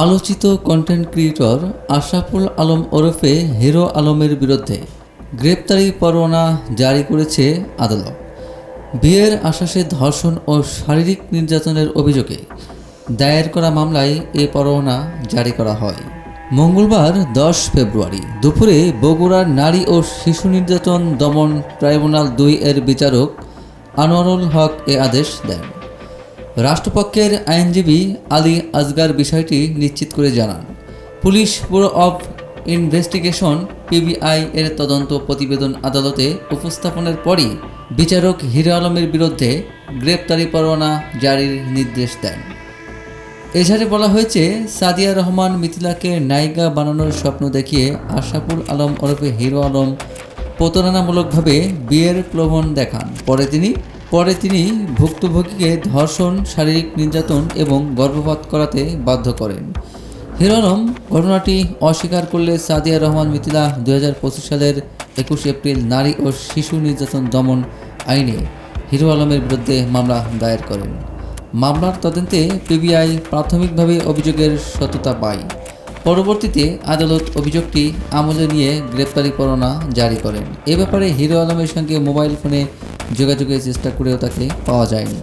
আলোচিত content creator Ashraful Alam ওরফে hero আলমের বিরুদ্ধে গ্রেপ্তারি পরোয়ানা জারি করেছে আদালত। বিয়ের আশ্বাসে ধর্ষণ ও শারীরিক নির্যাতনের অভিযোগে দায়ের করা মামলায় এ পরোয়ানা জারি করা হয়। মঙ্গলবার 10 ফেব্রুয়ারি দুপুরে বগুড়ার নারী ও শিশু নির্যাতন দমন ট্রাইব্যুনাল 2 এর বিচারক আনোয়ারুল হক এ আদেশ দেন। রাষ্ট্রপক্ষের আইনজীবী আলী আসগার বিষয়টি নিশ্চিত করে জানান, police bureau of investigation PBI এর তদন্ত প্রতিবেদন আদালতে উপস্থাপনের পরই বিচারক হিরো আলমের বিরুদ্ধে গ্রেপ্তারি পরোয়ানা জারির নির্দেশ দেন। এজাহারে বলা হয়েছে, সাদিয়া রহমান মিথিলাকে নায়িকা বানানোর স্বপ্ন দেখিয়ে আশরাফুল আলম ওরফে হিরো আলম প্রতারণামূলকভাবে বিয়ের প্রলোভন দেখান। পরে তিনি ভুক্তভোগীকে ধর্ষণ, শারীরিক নির্যাতন এবং গর্ভপাত করাতে বাধ্য করেন। হিরো আলম ঘটনাটি অস্বীকার করলে সাদিয়া রহমান মিথিলা 2025 সালের 21 এপ্রিল নারী ও শিশু নির্যাতন দমন আইনে হিরো আলমের বিরুদ্ধে মামলা দায়ের করেন। মামলার তদন্তে পিবিআই প্রাথমিকভাবে অভিযোগের সত্যতা পায়। পরবর্তীতে আদালত অভিযোগটি আমলে নিয়ে গ্রেপ্তারি পরোয়ানা জারি করেন। এ ব্যাপারে হিরো আলমের সঙ্গে মোবাইল ফোনে যোগাযোগের চেষ্টা করেও তাকে পাওয়া যায়নি।